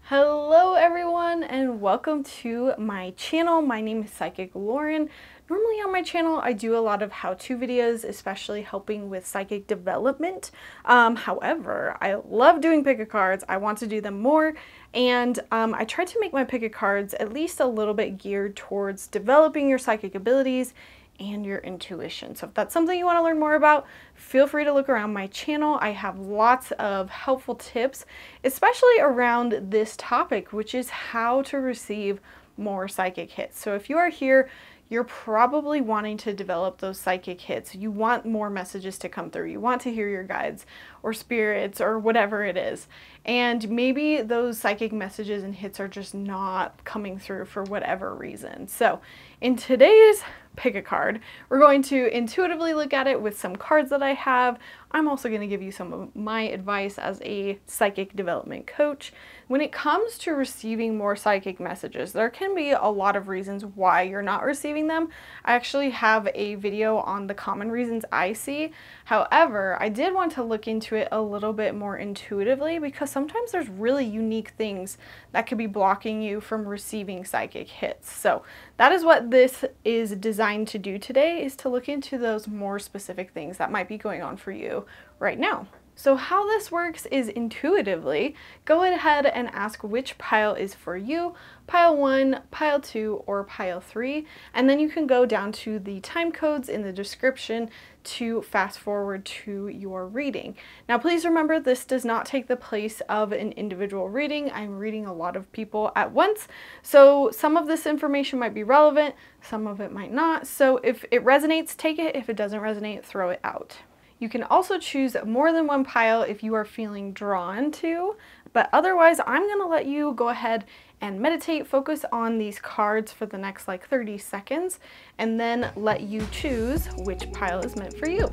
Hello everyone and welcome to my channel. My name is Psychic Lauren. Normally on my channel I do a lot of how-to videos, especially helping with psychic development. However, I love doing pick a cards. I want to do them more, and I try to make my pick a cards at least a little bit geared towards developing your psychic abilities and your intuition. So if that's something you want to learn more about, feel free to look around my channel. I have lots of helpful tips, especially around this topic, which is how to receive more psychic hits. So if you are here, you're probably wanting to develop those psychic hits. You want more messages to come through. You want to hear your guides or spirits or whatever it is. And maybe those psychic messages and hits are just not coming through for whatever reason. So in today's pick a card, we're going to intuitively look at it with some cards that I have. I'm also going to give you some of my advice as a psychic development coach. When it comes to receiving more psychic messages, there can be a lot of reasons why you're not receiving them. I actually have a video on the common reasons I see. However, I did want to look into it a little bit more intuitively because sometimes there's really unique things that could be blocking you from receiving psychic hits. So that is what this is designed to do today, is to look into those more specific things that might be going on for you right now. So how this works is intuitively, go ahead and ask which pile is for you, pile 1, pile 2, or pile 3, and then you can go down to the time codes in the description to fast forward to your reading. Now please remember, this does not take the place of an individual reading. I'm reading a lot of people at once, so some of this information might be relevant, some of it might not. So if it resonates, take it. If it doesn't resonate, throw it out. You can also choose more than one pile if you are feeling drawn to, but otherwise I'm going to let you go ahead and meditate, focus on these cards for the next like 30 seconds, and then let you choose which pile is meant for you.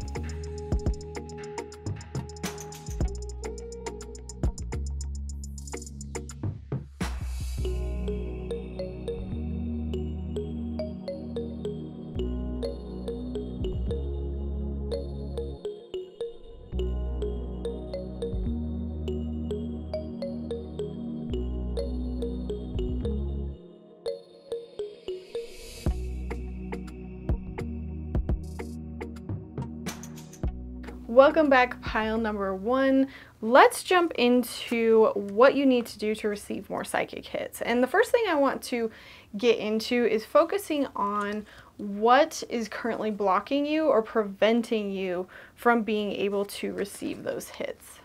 Welcome back, pile number 1. Let's jump into what you need to do to receive more psychic hits. And the first thing I want to get into is focusing on what is currently blocking you or preventing you from being able to receive those hits.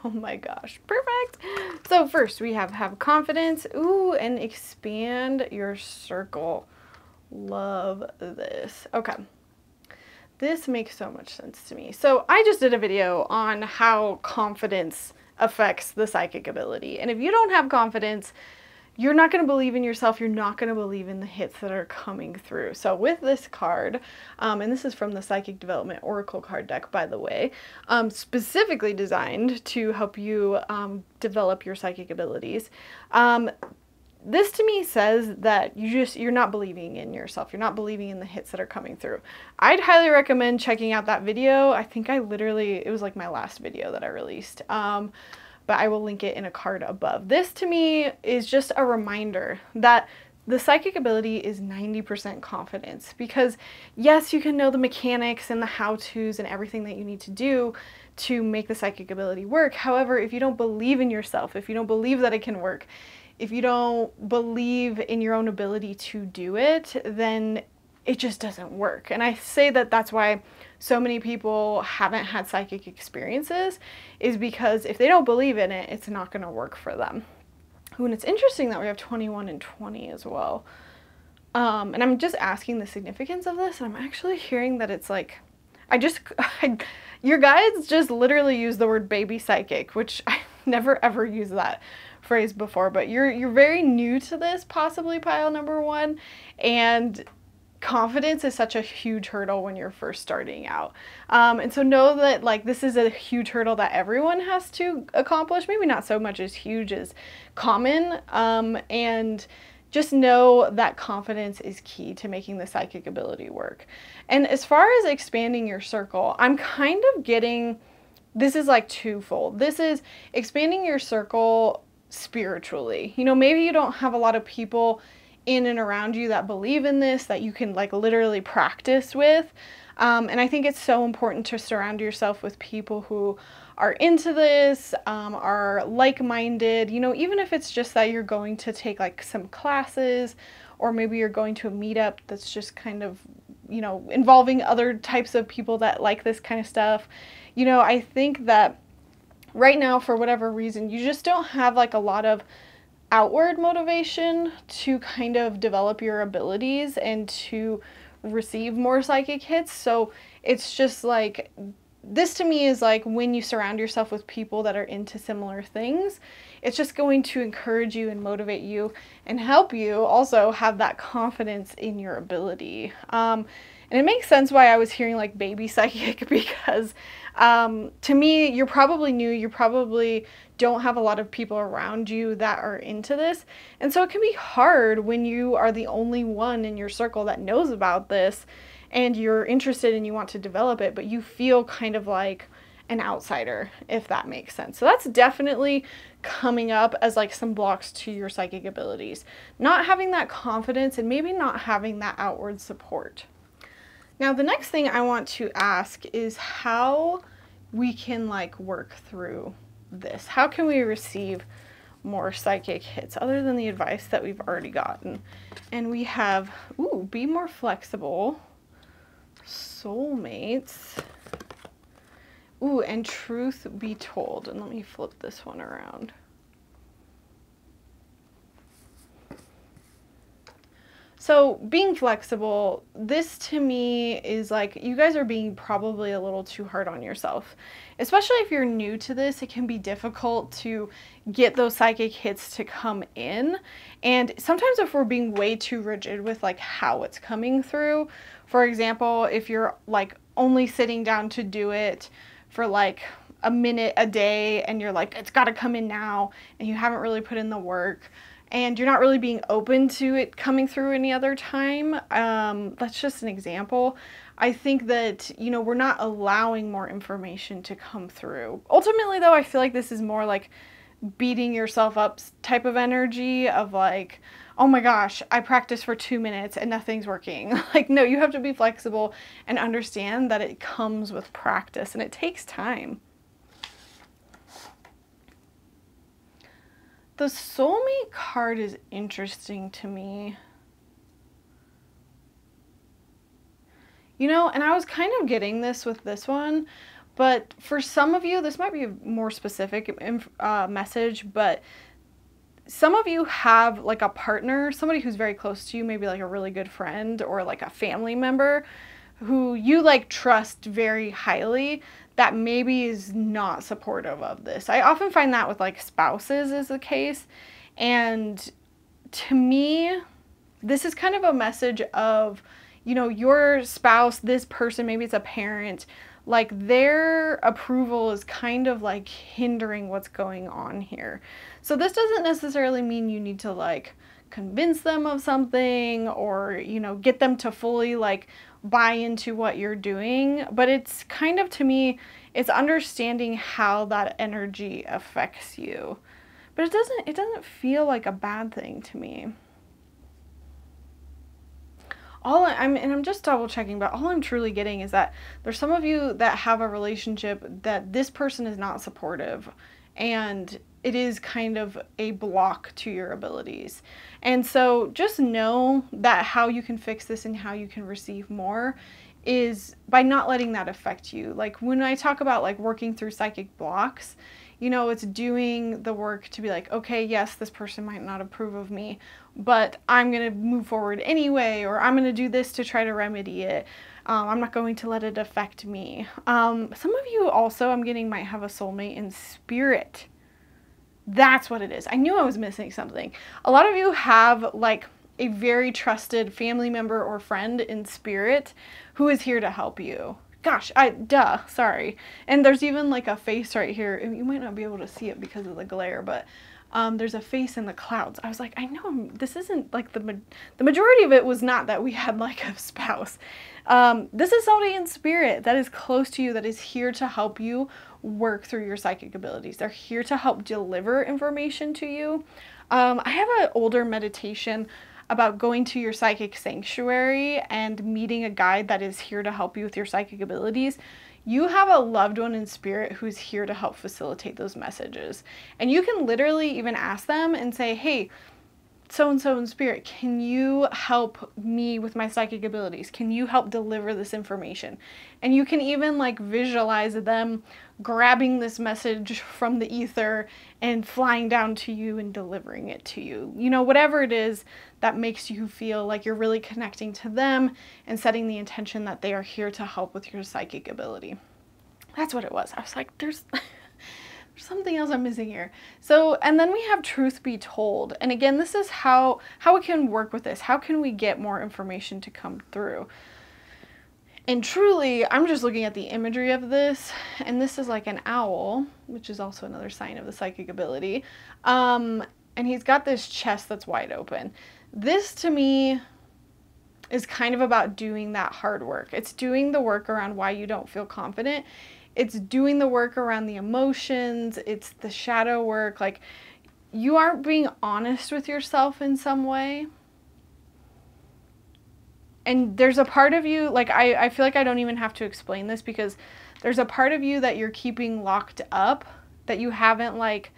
Oh my gosh, perfect. So first we have confidence, ooh, and expand your circle. Love this. Okay. This makes so much sense to me. So I just did a video on how confidence affects the psychic ability. And if you don't have confidence, you're not going to believe in yourself. You're not going to believe in the hits that are coming through. So with this card, and this is from the Psychic Development Oracle card deck, by the way, specifically designed to help you develop your psychic abilities. This to me says that you're not believing in yourself. You're not believing in the hits that are coming through. I'd highly recommend checking out that video. I think it was like my last video that I released. But I will link it in a card above. This to me is just a reminder that the psychic ability is 90% confidence, because yes, you can know the mechanics and the how-tos and everything that you need to do to make the psychic ability work. However, if you don't believe in yourself, if you don't believe that it can work, if you don't believe in your own ability to do it, then it just doesn't work. And I say that that's why so many people haven't had psychic experiences, is because if they don't believe in it, it's not going to work for them. Ooh, and it's interesting that we have 21 and 20 as well. And I'm just asking the significance of this, and I'm actually hearing that it's like, your guides just literally use the word baby psychic, which I never ever used that phrase before, but you're very new to this, possibly pile number 1, and confidence is such a huge hurdle when you're first starting out. And so know that like this is a huge hurdle that everyone has to accomplish, maybe not so much as huge as common, and just know that confidence is key to making the psychic ability work. And as far as expanding your circle, I'm kind of getting this is like twofold. This is expanding your circle spiritually. You know, maybe you don't have a lot of people in and around you that believe in this, that you can like literally practice with. And I think it's so important to surround yourself with people who are into this, are like-minded, you know, even if it's just that you're going to take like some classes, or maybe you're going to a meetup that's just kind of, you know, involving other types of people that like this kind of stuff. You know, I think that right now, for whatever reason, you just don't have like a lot of outward motivation to kind of develop your abilities and to receive more psychic hits. So it's just like, this to me is like when you surround yourself with people that are into similar things, it's just going to encourage you and motivate you and help you also have that confidence in your ability. And it makes sense why I was hearing like baby psychic, because to me, you're probably new, you probably don't have a lot of people around you that are into this. And so it can be hard when you are the only one in your circle that knows about this and you're interested and you want to develop it, but you feel kind of like an outsider, if that makes sense. So that's definitely coming up as like some blocks to your psychic abilities. Not having that confidence and maybe not having that outward support. Now, the next thing I want to ask is how we can like work through this. How can we receive more psychic hits other than the advice that we've already gotten? And we have, ooh, be more flexible, soulmates, ooh, and truth be told. And let me flip this one around. So being flexible, this to me is like, you guys are being probably a little too hard on yourself. Especially if you're new to this, it can be difficult to get those psychic hits to come in. And sometimes if we're being way too rigid with like how it's coming through, for example, if you're like only sitting down to do it for like a minute a day and you're like, it's got to come in now, and you haven't really put in the work, and you're not really being open to it coming through any other time, that's just an example. I think that, you know, we're not allowing more information to come through. Ultimately, though, I feel like this is more like beating yourself up type of energy of like, oh my gosh, I practiced for 2 minutes and nothing's working. Like, no, you have to be flexible and understand that it comes with practice and it takes time. The soulmate card is interesting to me. You know, and I was kind of getting this with this one, but for some of you, this might be a more specific message, but some of you have like a partner, somebody who's very close to you, maybe like a really good friend or like a family member who you like trust very highly, that maybe is not supportive of this. I often find that with like spouses is the case. And to me, this is kind of a message of, you know, your spouse, this person, maybe it's a parent, like their approval is kind of like hindering what's going on here. So this doesn't necessarily mean you need to like convince them of something or, you know, get them to fully like buy into what you're doing, but it's kind of, to me, it's understanding how that energy affects you. But it doesn't feel like a bad thing to me. I'm just double checking, but all I'm truly getting is that there's some of you that have a relationship that this person is not supportive, and it is kind of a block to your abilities. And so just know that how you can fix this and how you can receive more is by not letting that affect you. Like when I talk about like working through psychic blocks, you know, it's doing the work to be like, okay, yes, this person might not approve of me, but I'm going to move forward anyway, or I'm going to do this to try to remedy it. I'm not going to let it affect me. Some of you also, I'm getting, might have a soulmate in spirit. That's what it is. I knew I was missing something. A lot of you have like a very trusted family member or friend in spirit who is here to help you. Gosh, sorry. And there's even like a face right here. You might not be able to see it because of the glare, but There's a face in the clouds. I was like, I know this isn't like the majority of it was not that we had like a spouse. This is somebody in spirit that is close to you, that is here to help you work through your psychic abilities. They're here to help deliver information to you. I have an older meditation about going to your psychic sanctuary and meeting a guide that is here to help you with your psychic abilities. You have a loved one in spirit who's here to help facilitate those messages. And you can literally even ask them and say, hey, so-and-so in spirit, can you help me with my psychic abilities? Can you help deliver this information? And you can even like visualize them grabbing this message from the ether and flying down to you and delivering it to you. You know, whatever it is that makes you feel like you're really connecting to them and setting the intention that they are here to help with your psychic ability. That's what it was. I was like, there's something else I'm missing here. So, and then we have truth be told. And again, this is how we can work with this. How can we get more information to come through? And truly, I'm just looking at the imagery of this, and this is like an owl, which is also another sign of the psychic ability. And he's got this chest that's wide open. This to me is kind of about doing that hard work. It's doing the work around why you don't feel confident. It's doing the work around the emotions. It's the shadow work. Like, you aren't being honest with yourself in some way. And there's a part of you, like, I feel like I don't even have to explain this, because there's a part of you that you're keeping locked up that you haven't, like,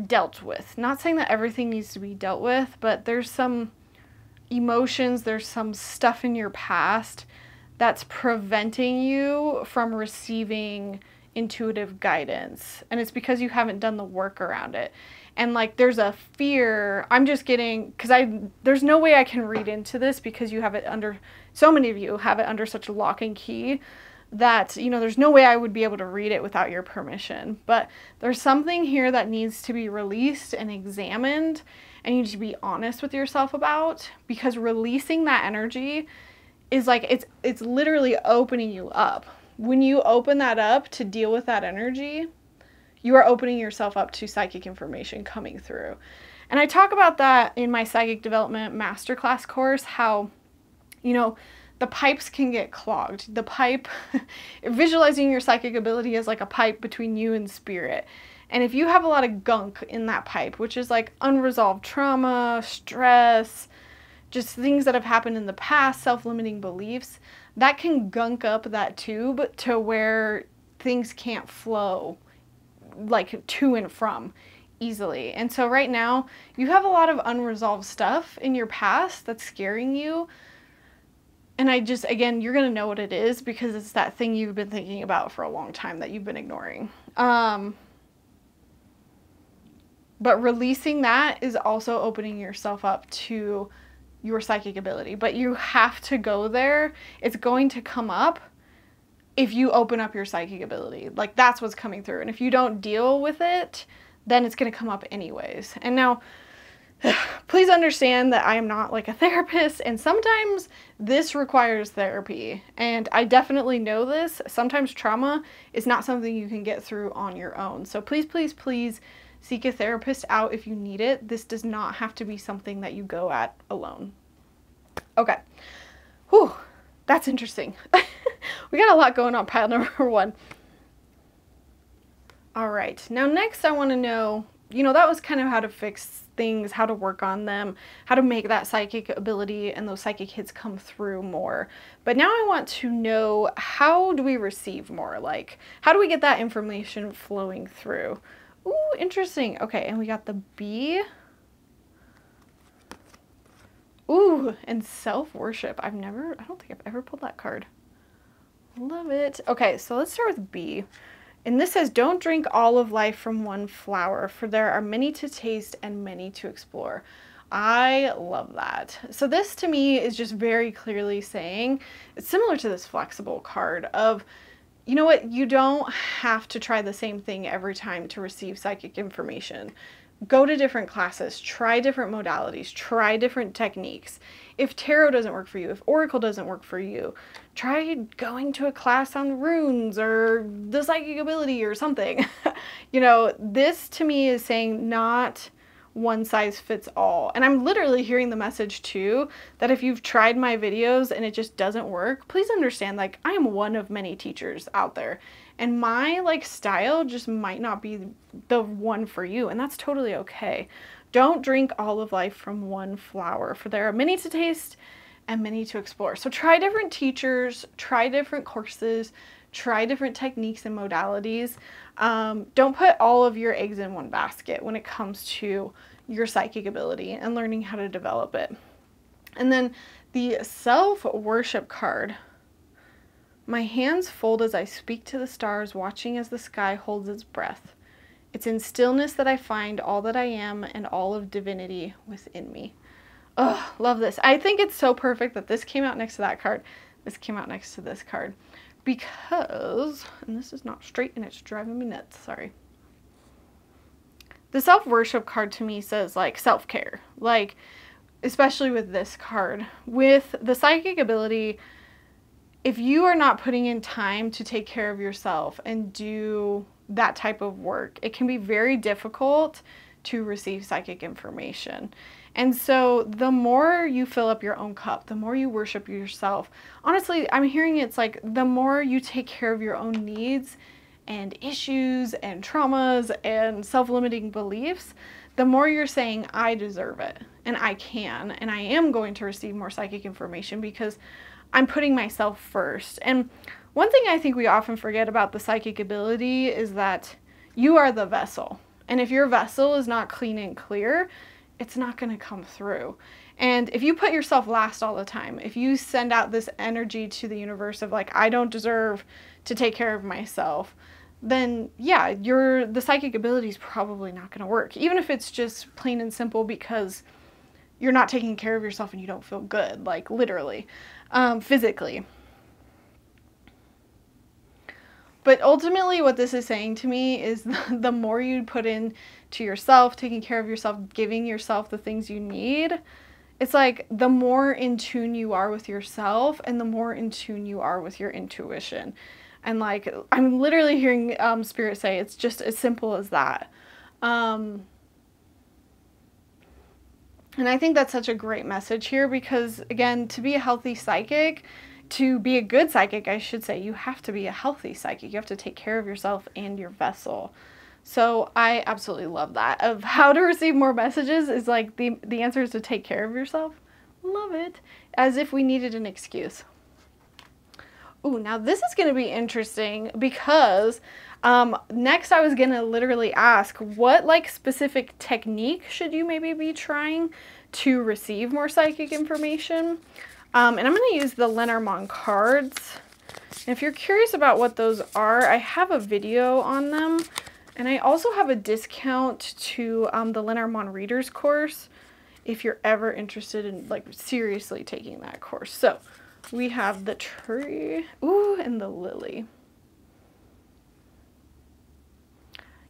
dealt with. Not saying that everything needs to be dealt with, but there's some emotions, there's some stuff in your past that's preventing you from receiving intuitive guidance. And it's because you haven't done the work around it. And like, there's a fear. I'm just getting, because there's no way I can read into this, because you have it under, so many of you have it under such a lock and key that, you know, there's no way I would be able to read it without your permission. But there's something here that needs to be released and examined, and you need to be honest with yourself about, because releasing that energy is like, it's literally opening you up. When you open that up to deal with that energy, you are opening yourself up to psychic information coming through. And I talk about that in my Psychic Development Masterclass course, how, you know, the pipes can get clogged. The pipe, visualizing your psychic ability as like a pipe between you and spirit. And if you have a lot of gunk in that pipe, which is like unresolved trauma, stress, just things that have happened in the past, self-limiting beliefs, that can gunk up that tube to where things can't flow like to and from easily. And so right now you have a lot of unresolved stuff in your past that's scaring you. And again, you're going to know what it is, because it's that thing you've been thinking about for a long time that you've been ignoring. But releasing that is also opening yourself up to your psychic ability. But you have to go there. It's going to come up if you open up your psychic ability. Like, that's what's coming through. And if you don't deal with it, then it's going to come up anyways. And now, please understand that I am not like a therapist, and sometimes this requires therapy. And I definitely know this. Sometimes trauma is not something you can get through on your own. So please, please, please seek a therapist out if you need it. This does not have to be something that you go at alone. Okay. Whew, that's interesting. We got a lot going on, pile number one. All right. Now, next I want to know, you know, that was kind of how to fix things, how to work on them, how to make that psychic ability and those psychic hits come through more. But now I want to know, how do we receive more? Like, how do we get that information flowing through? Ooh, interesting. Okay, and we got the B. Ooh, and self-worship. I don't think I've ever pulled that card. Love it. Okay, so let's start with B. And this says, don't drink all of life from one flower, for there are many to taste and many to explore. I love that. So this to me is just very clearly saying, it's similar to this flexible card of, you know what? You don't have to try the same thing every time to receive psychic information. Go to different classes, try different modalities, try different techniques. If tarot doesn't work for you, if oracle doesn't work for you, try going to a class on runes or the psychic ability or something. You know, this to me is saying not one size fits all. And I'm literally hearing the message too, that if you've tried my videos and it just doesn't work, please understand, like, I am one of many teachers out there. And my like style just might not be the one for you, and that's totally okay. Don't drink all of life from one flower, for there are many to taste and many to explore. So try different teachers, try different courses, try different techniques and modalities. Don't put all of your eggs in one basket when it comes to your psychic ability and learning how to develop it. And then the self-worship card. My hands fold as I speak to the stars, watching as the sky holds its breath. It's in stillness that I find all that I am and all of divinity within me. Oh, love this. I think it's so perfect that this came out next to that card. This came out next to this card. Because, and this is not straight and it's driving me nuts, sorry. The self-worship card to me says like self-care. Like, especially with this card. With the psychic ability, if you are not putting in time to take care of yourself and do that type of work, it can be very difficult to receive psychic information. And so the more you fill up your own cup, the more you worship yourself, honestly, I'm hearing it's like the more you take care of your own needs and issues and traumas and self-limiting beliefs, the more you're saying, I deserve it and I can, and I am going to receive more psychic information because I'm putting myself first. And one thing I think we often forget about the psychic ability is that you are the vessel. And if your vessel is not clean and clear, it's not going to come through. And if you put yourself last all the time, if you send out this energy to the universe of like, I don't deserve to take care of myself, then yeah, the psychic ability is probably not going to work. Even if it's just plain and simple because you're not taking care of yourself and you don't feel good, like literally. Physically. But ultimately what this is saying to me is the more you put in to yourself, taking care of yourself, giving yourself the things you need, it's like the more in tune you are with yourself and the more in tune you are with your intuition. And like, I'm literally hearing Spirit say it's just as simple as that. And I think that's such a great message here because, again, to be a healthy psychic, to be a good psychic, I should say, you have to be a healthy psychic. You have to take care of yourself and your vessel. So I absolutely love that. Of how to receive more messages is like the answer is to take care of yourself. Love it. As if we needed an excuse. Ooh, now this is going to be interesting because next I was going to literally ask what like specific technique should you maybe be trying to receive more psychic information. And I'm going to use the Lenormand cards. And if you're curious about what those are, I have a video on them. And I also have a discount to the Lenormand Readers course if you're ever interested in like seriously taking that course. So we have the tree, ooh, and the lily.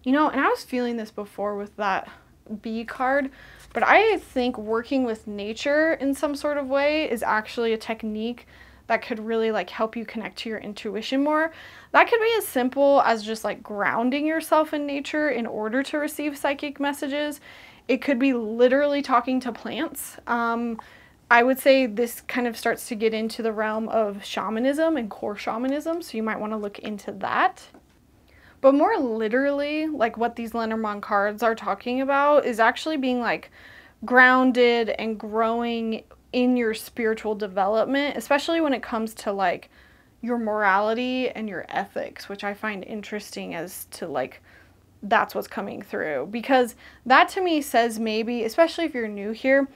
You know, and I was feeling this before with that bee card, but I think working with nature in some sort of way is actually a technique that could really like help you connect to your intuition more. That could be as simple as just like grounding yourself in nature in order to receive psychic messages. It could be literally talking to plants. I would say this kind of starts to get into the realm of shamanism and core shamanism, so you might want to look into that. But more literally, like what these Lenormand cards are talking about is actually being like grounded and growing in your spiritual development, especially when it comes to like your morality and your ethics, which I find interesting as to like that's what's coming through. Because that to me says maybe, especially if you're new here,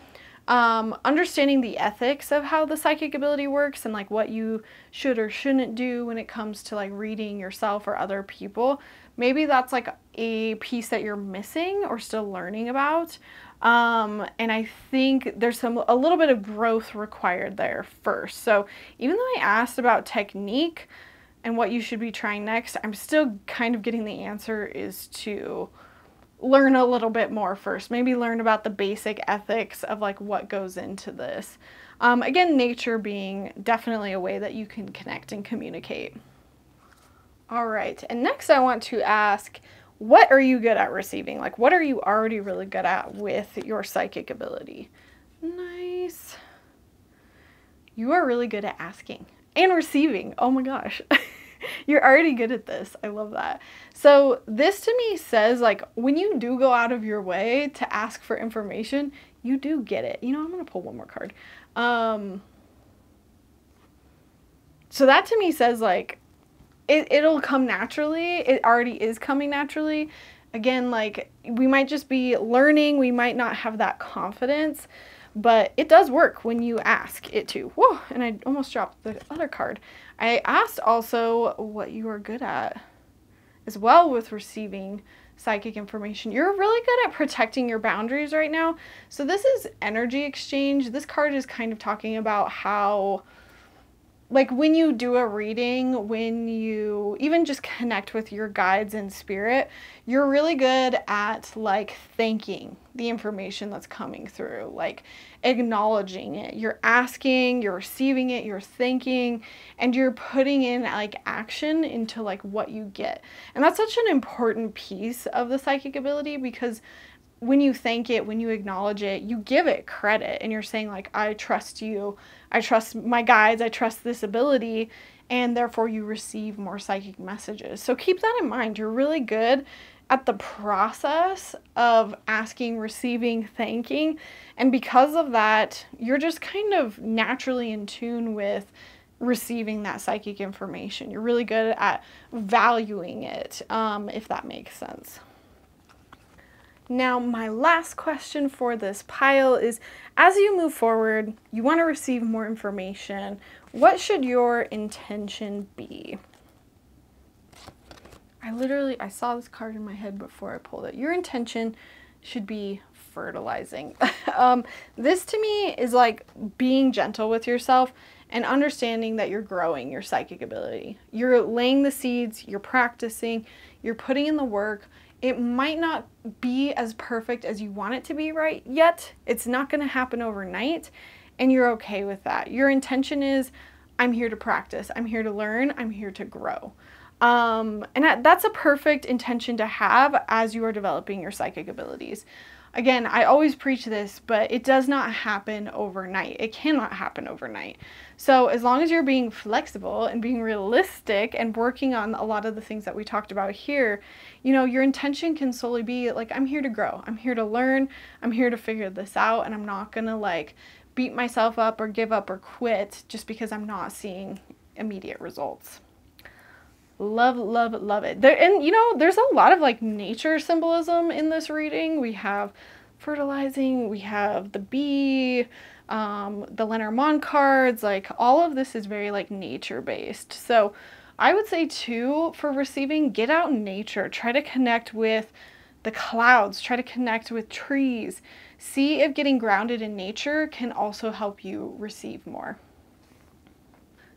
understanding the ethics of how the psychic ability works and like what you should or shouldn't do when it comes to like reading yourself or other people. Maybe that's like a piece that you're missing or still learning about. And I think there's a little bit of growth required there first. So even though I asked about technique, and what you should be trying next. I'm still kind of getting the answer is to learn a little bit more first. Maybe learn about the basic ethics of like what goes into this. Again, nature being definitely a way that you can connect and communicate. All right, and next I want to ask, what are you good at receiving? Like, what are you already really good at with your psychic ability? Nice. You are really good at asking and receiving. Oh my gosh. You're already good at this. I love that. So this to me says, like, when you do go out of your way to ask for information, you do get it. You know, I'm going to pull one more card. So that to me says, like, it'll come naturally. It already is coming naturally. Again, like, we might just be learning. We might not have that confidence, but it does work when you ask it to. Whoa, and I almost dropped the other card. I asked also what you are good at as well with receiving psychic information. You're really good at protecting your boundaries right now. So this is energy exchange. This card is kind of talking about how, like, when you do a reading, when you even just connect with your guides and spirit, you're really good at, like, thanking the information that's coming through, like acknowledging it. You're asking, you're receiving it, you're thanking, and you're putting in, like, action into, like, what you get. And that's such an important piece of the psychic ability, because when you thank it, when you acknowledge it, you give it credit, and you're saying, like, I trust you, I trust my guides, I trust this ability, and therefore you receive more psychic messages. So keep that in mind. You're really good at the process of asking, receiving, thanking, and because of that, you're just kind of naturally in tune with receiving that psychic information. You're really good at valuing it, if that makes sense. Now, my last question for this pile is, as you move forward, you want to receive more information. What should your intention be? I saw this card in my head before I pulled it. Your intention should be fertilizing. This to me is like being gentle with yourself and understanding that you're growing your psychic ability. You're laying the seeds, you're practicing, you're putting in the work. It might not be as perfect as you want it to be right yet. It's not going to happen overnight, and you're okay with that. Your intention is, I'm here to practice, I'm here to learn, I'm here to grow. And that's a perfect intention to have as you are developing your psychic abilities. Again, I always preach this, but it does not happen overnight. It cannot happen overnight. So as long as you're being flexible and being realistic and working on a lot of the things that we talked about here, you know, your intention can solely be like, I'm here to grow, I'm here to learn, I'm here to figure this out, and I'm not gonna like beat myself up or give up or quit just because I'm not seeing immediate results. Love, love, love it. And you know, there's a lot of like nature symbolism in this reading. We have fertilizing, we have the bee, the Lenormand cards, like all of this is very like nature based. So I would say too, for receiving, get out in nature, try to connect with the clouds, try to connect with trees. See if getting grounded in nature can also help you receive more.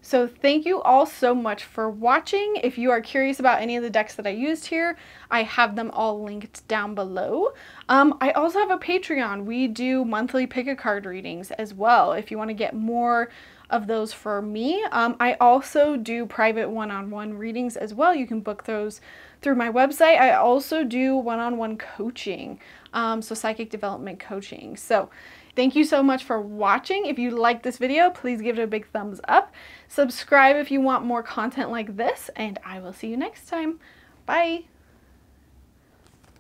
So thank you all so much for watching. If you are curious about any of the decks that I used here, I have them all linked down below. I also have a Patreon. We do monthly pick-a-card readings as well if you want to get more of those for me. I also do private one-on-one readings as well. You can book those through my website. I also do one-on-one coaching, so psychic development coaching. So thank you so much for watching. If you like this video, please give it a big thumbs up. Subscribe if you want more content like this, and I will see you next time. Bye.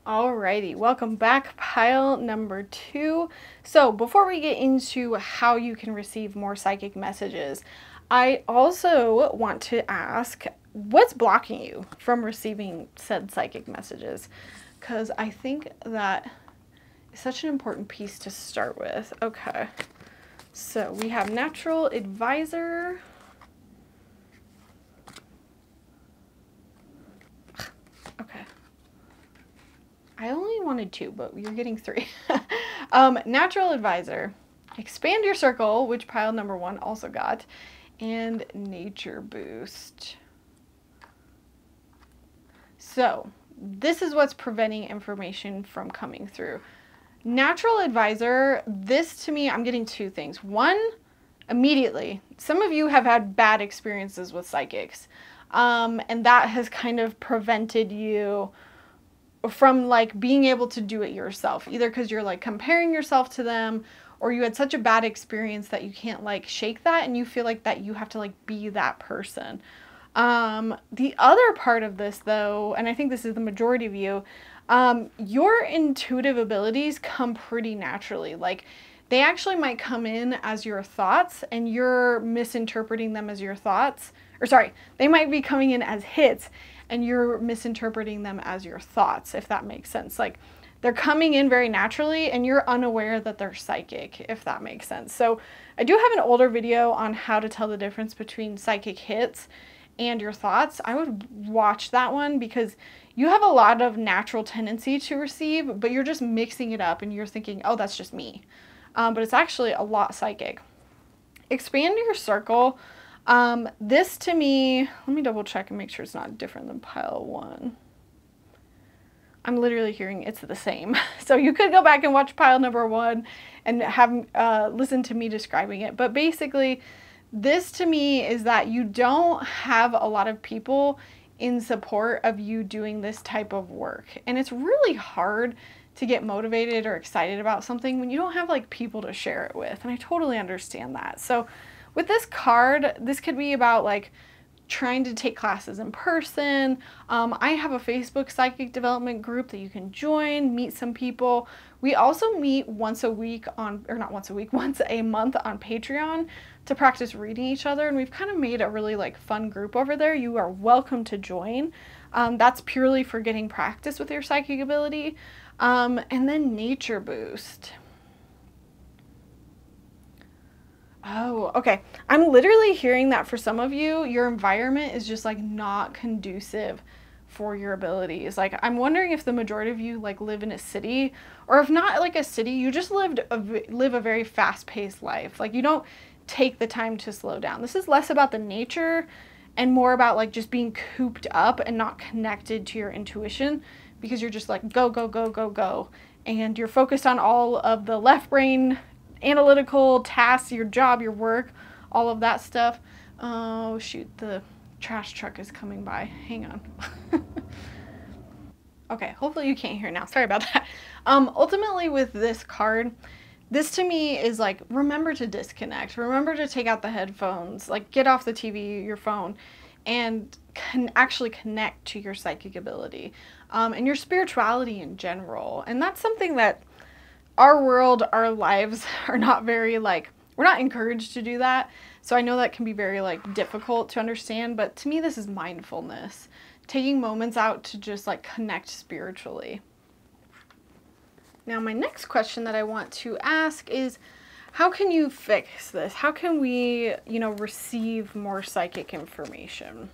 Alrighty, welcome back, pile number 2. So before we get into how you can receive more psychic messages, I also want to ask, what's blocking you from receiving said psychic messages? Because I think that is such an important piece to start with. Okay, so we have Natural Advisor. Okay. I only wanted 2, but you're getting 3. Natural Advisor, Expand Your Circle, which pile number 1 also got, and Nature Boost. So this is what's preventing information from coming through. Natural advisor, this to me, I'm getting two things. One, immediately, some of you have had bad experiences with psychics, and that has kind of prevented you from like being able to do it yourself, either because you're like comparing yourself to them, or you had such a bad experience that you can't like shake that and you feel like that you have to like be that person. The other part of this though, and I think this is the majority of you, your intuitive abilities come pretty naturally. Like they actually might come in as your thoughts and you're misinterpreting them as your thoughts. Or sorry, they might be coming in as hits and you're misinterpreting them as your thoughts, if that makes sense. Like they're coming in very naturally and you're unaware that they're psychic, if that makes sense. So I do have an older video on how to tell the difference between psychic hits and your thoughts. I would watch that one because you have a lot of natural tendency to receive, but you're just mixing it up and you're thinking, oh, that's just me. But it's actually a lot psychic. Expand your circle. This to me, let me double check and make sure it's not different than pile 1. I'm literally hearing it's the same. So you could go back and watch pile number 1 and have listen to me describing it. But basically, this to me is that you don't have a lot of people in support of you doing this type of work. And it's really hard to get motivated or excited about something when you don't have like people to share it with. And I totally understand that. So with this card, this could be about like trying to take classes in person. I have a Facebook psychic development group that you can join, meet some people. We also meet once a week on, or not once a week, once a month on Patreon to practice reading each other. And we've kind of made a really like fun group over there. You are welcome to join. That's purely for getting practice with your psychic ability. And then nature boost. Oh, okay. I'm literally hearing that for some of you, your environment is just like not conducive for your abilities. Like I'm wondering if the majority of you like live in a city, or if not like a city, you just live a very fast-paced life. Like you don't take the time to slow down. This is less about the nature and more about like just being cooped up and not connected to your intuition, because you're just like go, go, go, go, go. And you're focused on all of the left brain analytical tasks, your job, your work, all of that stuff. Oh shoot, the trash truck is coming by. Hang on. Okay, hopefully you can't hear now. Sorry about that. Ultimately with this card, this to me is like, remember to disconnect. Remember to take out the headphones, like get off the TV, your phone, and actually connect to your psychic ability and your spirituality in general. And that's something that our world, our lives are not very like, we're not encouraged to do that. So I know that can be very like difficult to understand, but to me this is mindfulness. Taking moments out to just like connect spiritually. Now my next question that I want to ask is, how can you fix this? How can we, you know, receive more psychic information?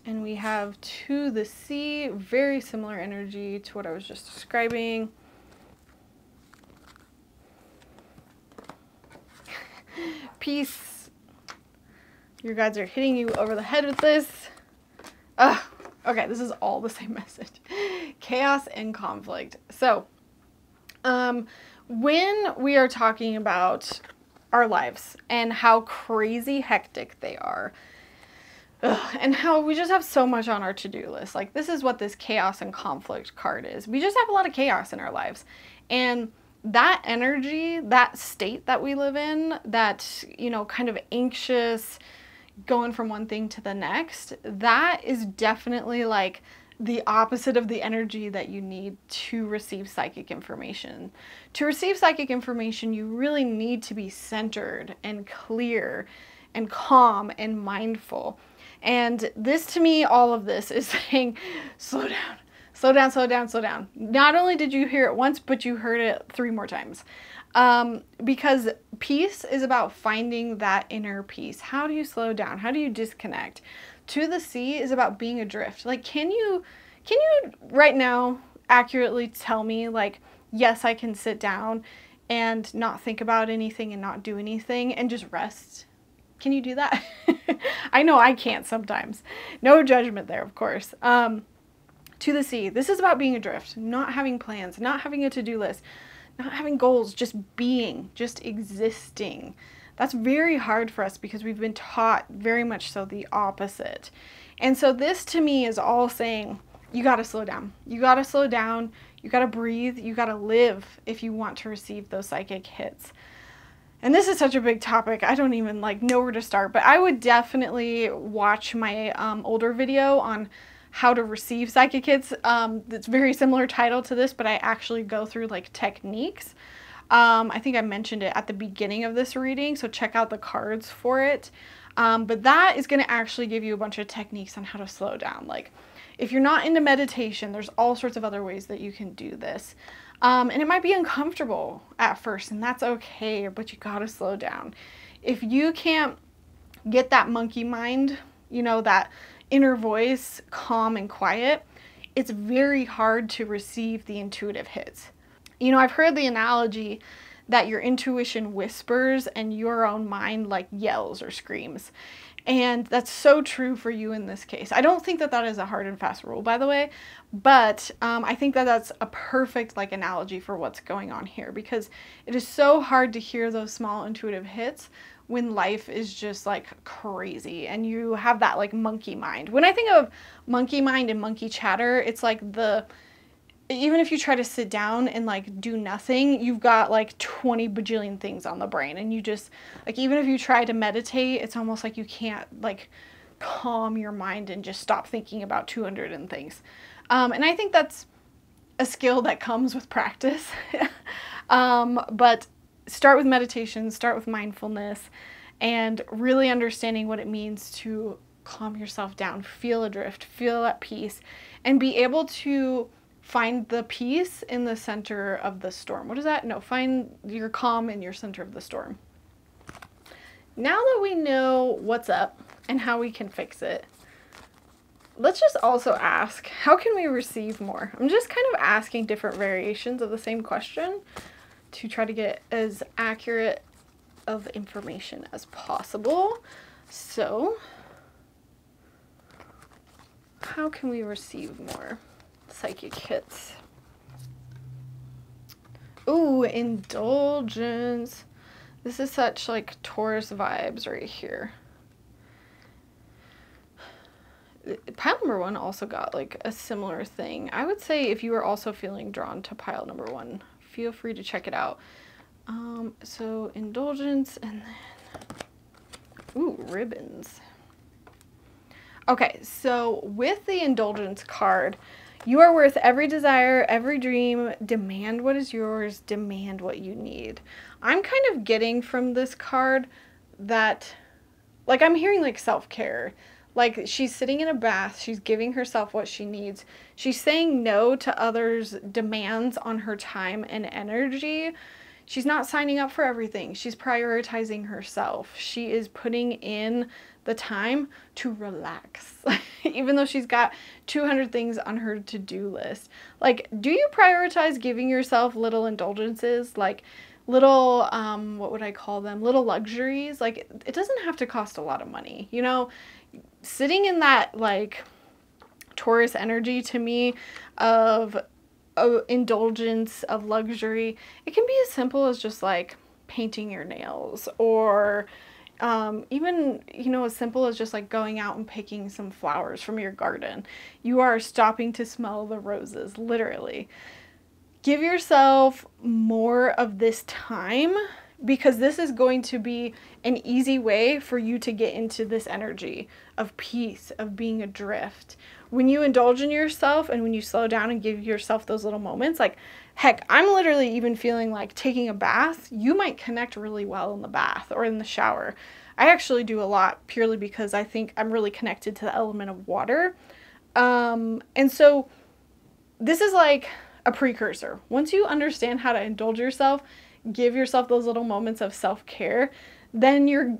And we have to the sea, very similar energy to what I was just describing. Peace. Your guides are hitting you over the head with this. Okay, this is all the same message. Chaos and conflict. So, when we are talking about our lives and how crazy hectic they are, and how we just have so much on our to-do list. Like this is what this chaos and conflict card is. We just have a lot of chaos in our lives. And that energy, that state that we live in, that, you know, kind of anxious, going from one thing to the next, that is definitely like the opposite of the energy that you need to receive psychic information. To receive psychic information, you really need to be centered and clear and calm and mindful. And this to me, all of this is saying, slow down, slow down, slow down, slow down. Not only did you hear it once, but you heard it 3 more times. Because peace is about finding that inner peace. How do you slow down? How do you disconnect? To the sea is about being adrift. Like, can you right now accurately tell me, like, yes, I can sit down and not think about anything and not do anything and just rest? Can you do that? I know I can't sometimes. No judgment there, of course. To the sea. This is about being adrift, not having plans, not having a to-do list, not having goals, just being, just existing. That's very hard for us because we've been taught very much so the opposite. And so this to me is all saying, you got to slow down. You got to slow down. You got to breathe. You got to live if you want to receive those psychic hits. And this is such a big topic. I don't even know where to start, but I would definitely watch my older video on how to receive psychic hits. It's very similar title to this, but I actually go through techniques. I think I mentioned it at the beginning of this reading, so check out the cards for it. But that is going to actually give you a bunch of techniques on how to slow down. If you're not into meditation, there's all sorts of other ways that you can do this. And it might be uncomfortable at first, and that's okay, but you gotta slow down. If you can't get that monkey mind, that inner voice calm and quiet, it's very hard to receive the intuitive hits. I've heard the analogy that your intuition whispers and your own mind yells or screams. And that's so true for you in this case. I don't think that that is a hard and fast rule, by the way, but I think that that's a perfect analogy for what's going on here, because it is so hard to hear those small intuitive hits when life is just crazy and you have that monkey mind. When I think of monkey mind and monkey chatter, it's even if you try to sit down and do nothing, you've got 20 bajillion things on the brain, and you just even if you try to meditate, it's almost you can't calm your mind and just stop thinking about 200 and things. And I think that's a skill that comes with practice. But start with meditation, start with mindfulness, and really understanding what it means to calm yourself down, feel adrift, feel at peace, and be able to find the peace in the center of the storm. What is that? No, find your calm in your center of the storm. Now that we know what's up and how we can fix it, let's just also ask, how can we receive more? I'm just kind of asking different variations of the same question to try to get as accurate of information as possible. So, how can we receive more psychic hits? Ooh, indulgence. This is such Taurus vibes right here. Pile number 1 also got a similar thing. I would say if you are also feeling drawn to pile number 1, feel free to check it out. So indulgence, and then, ooh, ribbons. Okay, so with the indulgence card, you are worth every desire, every dream. Demand what is yours. Demand what you need. I'm kind of getting from this card that, I'm hearing self-care. She's sitting in a bath. She's giving herself what she needs. She's saying no to others' demands on her time and energy. She's not signing up for everything. She's prioritizing herself. She is putting in the time to relax, even though she's got 200 things on her to-do list. Do you prioritize giving yourself little indulgences, little, what would I call them? Little luxuries? It doesn't have to cost a lot of money, Sitting in that, Taurus energy to me of indulgence, of luxury, it can be as simple as just, painting your nails, or even, as simple as just going out and picking some flowers from your garden. You are stopping to smell the roses, literally. Give yourself more of this time, because this is going to be an easy way for you to get into this energy of peace, of being adrift. When you indulge in yourself and when you slow down and give yourself those little moments, heck, I'm literally even feeling taking a bath. You might connect really well in the bath or in the shower. I actually do a lot purely because I think I'm really connected to the element of water. And so this is a precursor. Once you understand how to indulge yourself, give yourself those little moments of self-care, then you're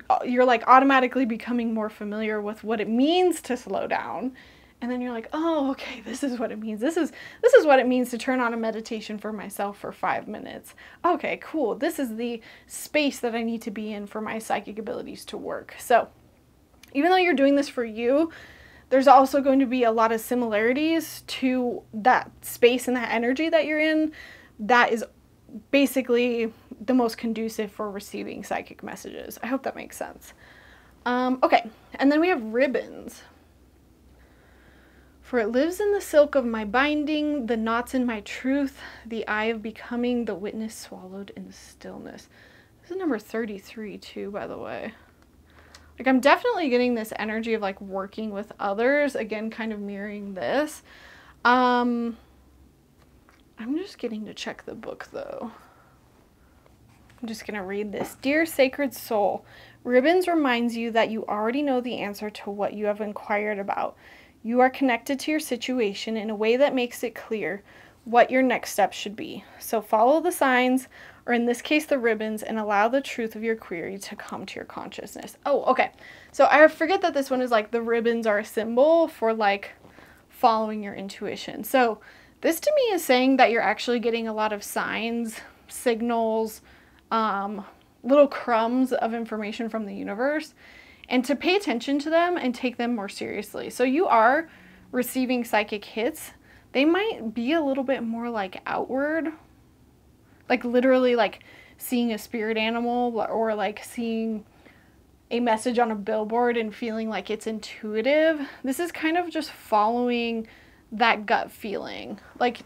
automatically becoming more familiar with what it means to slow down And then you're like, oh, okay, this is what it means. This is what it means to turn on a meditation for myself for 5 minutes. Okay, cool. This is the space that I need to be in for my psychic abilities to work. So even though you're doing this for you, there's also going to be a lot of similarities to that space and that energy that you're in that is basically the most conducive for receiving psychic messages. I hope that makes sense. Okay, and then we have ribbons. For it lives in the silk of my binding, the knots in my truth, the eye of becoming, the witness swallowed in stillness. This is number 33 too, by the way. Like, I'm definitely getting this energy of like working with others, again, kind of mirroring this. I'm just getting to check the book though. I'm just gonna read this. Dear sacred soul, ribbons reminds you that you already know the answer to what you have inquired about. You are connected to your situation in a way that makes it clear what your next step should be. So follow the signs, or in this case, the ribbons, and allow the truth of your query to come to your consciousness. Oh, okay. So I forget that this one is like the ribbons are a symbol for like following your intuition. So this to me is saying that you're actually getting a lot of signs, signals, little crumbs of information from the universe, and to pay attention to them and take them more seriously. So you are receiving psychic hits. They might be a little bit more like outward, like literally like seeing a spirit animal or like seeing a message on a billboard and feeling like it's intuitive. This is kind of just following that gut feeling. Like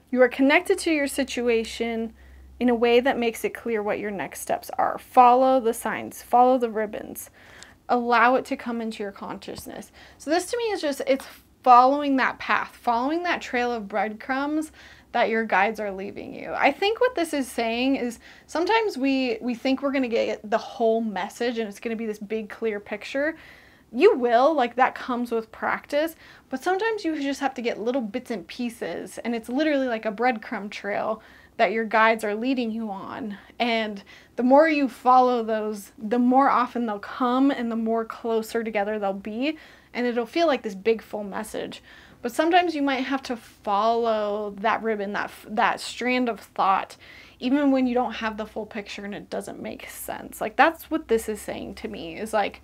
you are connected to your situation in a way that makes it clear what your next steps are. Follow the signs, follow the ribbons. Allow it to come into your consciousness. So this to me is just, it's following that path, following that trail of breadcrumbs that your guides are leaving you. I think what this is saying is sometimes we think we're going to get the whole message and it's going to be this big clear picture. You will, like that comes with practice, but sometimes you just have to get little bits and pieces, and it's literally like a breadcrumb trail that your guides are leading you on. And the more you follow those, the more often they'll come and the more closer together they'll be, and it'll feel like this big full message. But sometimes you might have to follow that ribbon, that strand of thought, even when you don't have the full picture and it doesn't make sense. Like that's what this is saying to me, is like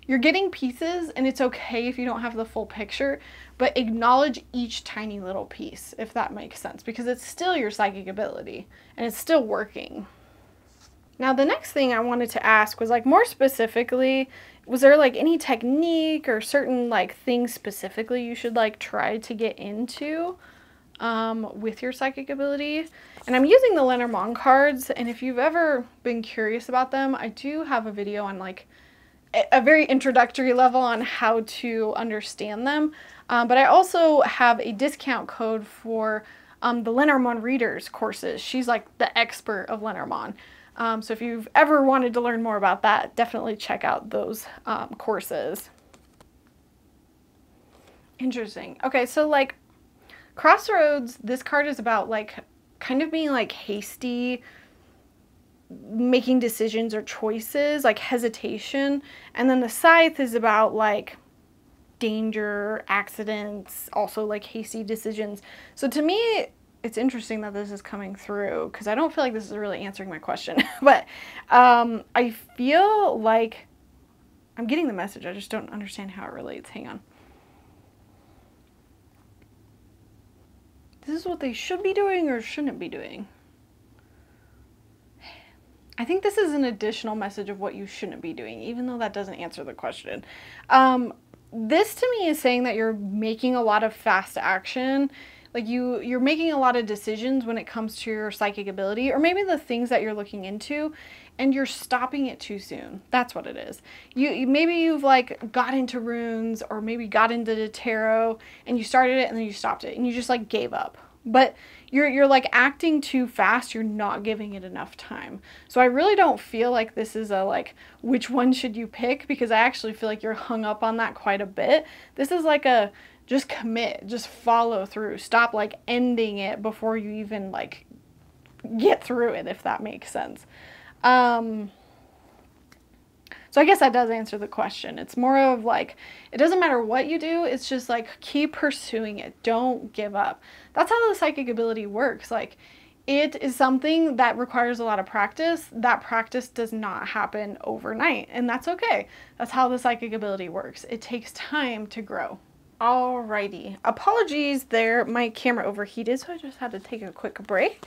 you're getting pieces and it's okay if you don't have the full picture, but acknowledge each tiny little piece, if that makes sense, because it's still your psychic ability and it's still working. Now, the next thing I wanted to ask was like more specifically, was there like any technique or certain like things specifically you should like try to get into with your psychic ability? And I'm using the Lenormand cards, and if you've ever been curious about them, I do have a video on like a very introductory level on how to understand them. But I also have a discount code for the Lenormand Readers courses. She's like the expert of Lenormand. So if you've ever wanted to learn more about that, definitely check out those courses. Interesting. Okay, so like Crossroads, this card is about like kind of being like hasty, making decisions or choices, like hesitation. And then the Scythe is about like danger, accidents, also like hasty decisions. So to me, it's interesting that this is coming through because I don't feel like this is really answering my question. But I feel like I'm getting the message. I just don't understand how it relates. Hang on. This is what they should be doing or shouldn't be doing. I think this is an additional message of what you shouldn't be doing, even though that doesn't answer the question. This to me is saying that you're making a lot of fast action. Like you're making a lot of decisions when it comes to your psychic ability, or maybe the things that you're looking into, and you're stopping it too soon. That's what it is. Maybe you've like got into runes, or maybe got into the tarot, and you started it and then you stopped it, and you just like gave up. But you're like acting too fast. You're not giving it enough time. So I really don't feel like this is a like, which one should you pick? Because I actually feel like you're hung up on that quite a bit. This is like a, just commit, just follow through. Stop like ending it before you even like get through it, if that makes sense. So So I guess that does answer the question. It's more of like, it doesn't matter what you do, it's just like keep pursuing it. Don't give up. That's how the psychic ability works. Like, it is something that requires a lot of practice. That practice does not happen overnight, and that's okay. That's how the psychic ability works. It takes time to grow. Alrighty, apologies there, my camera overheated, so I just had to take a quick break,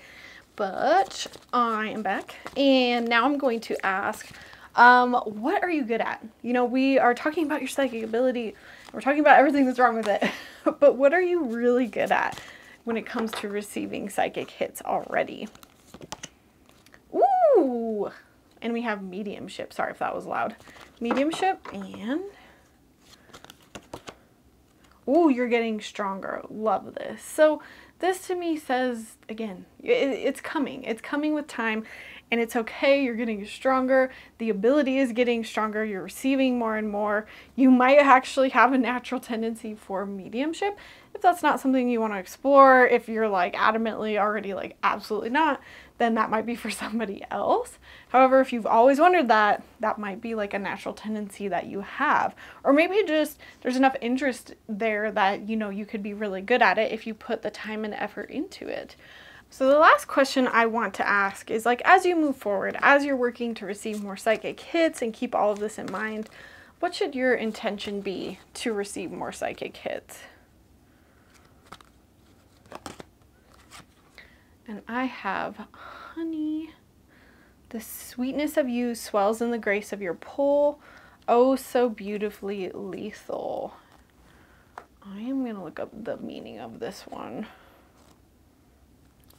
but I am back, and now I'm going to ask, what are you good at? You know, we are talking about your psychic ability, we're talking about everything that's wrong with it, but what are you really good at when it comes to receiving psychic hits already? Ooh, and we have mediumship, sorry if that was loud. Mediumship, and ooh, you're getting stronger. Love this. So this to me says, again, it's coming. It's coming with time, and it's okay. You're getting stronger. The ability is getting stronger. You're receiving more and more. You might actually have a natural tendency for mediumship. If that's not something you want to explore, if you're like adamantly already like absolutely not, then that might be for somebody else. However, if you've always wondered that, that might be like a natural tendency that you have. Or maybe just there's enough interest there that, you know, you could be really good at it if you put the time and effort into it. So the last question I want to ask is, like, as you move forward, as you're working to receive more psychic hits and keep all of this in mind, what should your intention be to receive more psychic hits? And I have, honey, the sweetness of you swells in the grace of your pull, oh so beautifully lethal. I am going to look up the meaning of this one.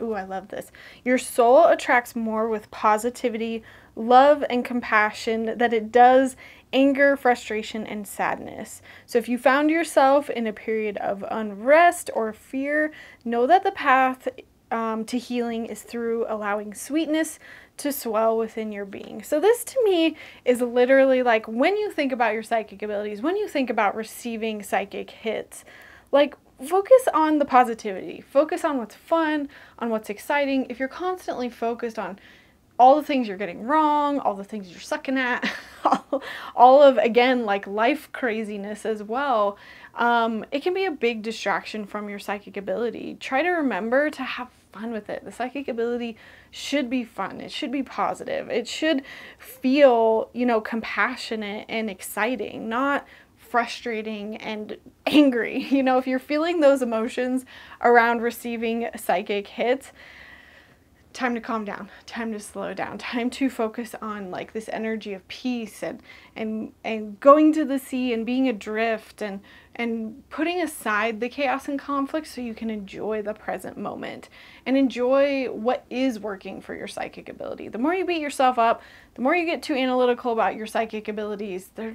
Ooh, I love this. Your soul attracts more with positivity, love, and compassion than it does anger, frustration, and sadness. So if you found yourself in a period of unrest or fear, know that the path to healing is through allowing sweetness to swell within your being. So this to me is literally like, when you think about your psychic abilities, when you think about receiving psychic hits, like, focus on the positivity, focus on what's fun, on what's exciting. If you're constantly focused on all the things you're getting wrong, all the things you're sucking at, all of, again, like life craziness as well, it can be a big distraction from your psychic ability. Try to remember to have fun with it. The psychic ability should be fun. It should be positive. It should feel, you know, compassionate and exciting, not frustrating and angry. You know, if you're feeling those emotions around receiving psychic hits, time to calm down, time to slow down, time to focus on like this energy of peace and going to the sea and being adrift and putting aside the chaos and conflict so you can enjoy the present moment and enjoy what is working for your psychic ability. The more you beat yourself up, the more you get too analytical about your psychic abilities, they're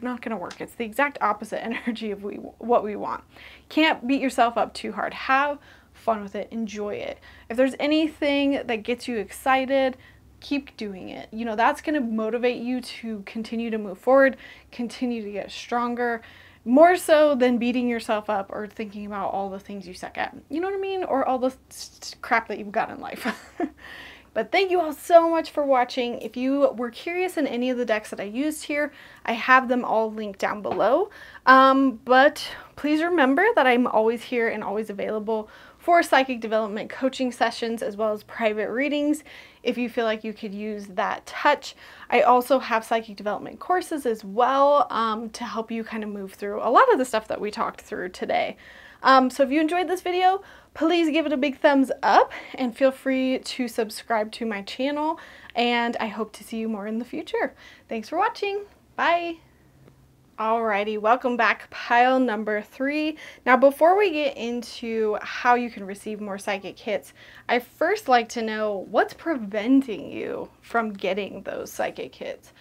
not going to work. It's the exact opposite energy of what we want. Can't beat yourself up too hard. Have fun with it, enjoy it. If there's anything that gets you excited, keep doing it. You know, that's going to motivate you to continue to move forward, continue to get stronger, more so than beating yourself up or thinking about all the things you suck at. You know what I mean? Or all the crap that you've got in life. But thank you all so much for watching. If you were curious in any of the decks that I used here, I have them all linked down below. But please remember that I'm always here and always available for psychic development coaching sessions as well as private readings if you feel like you could use that touch. I also have psychic development courses as well to help you kind of move through a lot of the stuff that we talked through today. So if you enjoyed this video, please give it a big thumbs up and feel free to subscribe to my channel, and I hope to see you more in the future. Thanks for watching. Bye. Alrighty, welcome back, pile number 3. Now before we get into how you can receive more psychic hits, I first like to know what's preventing you from getting those psychic hits.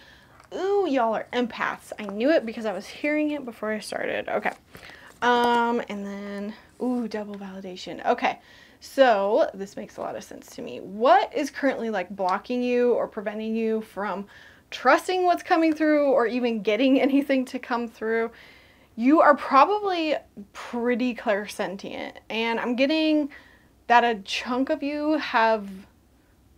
Ooh, y'all are empaths. I knew it because I was hearing it before I started. Okay. And then, ooh, double validation. Okay. So this makes a lot of sense to me. What is currently like blocking you or preventing you from trusting what's coming through or even getting anything to come through? You are probably pretty clairsentient, and I'm getting that a chunk of you have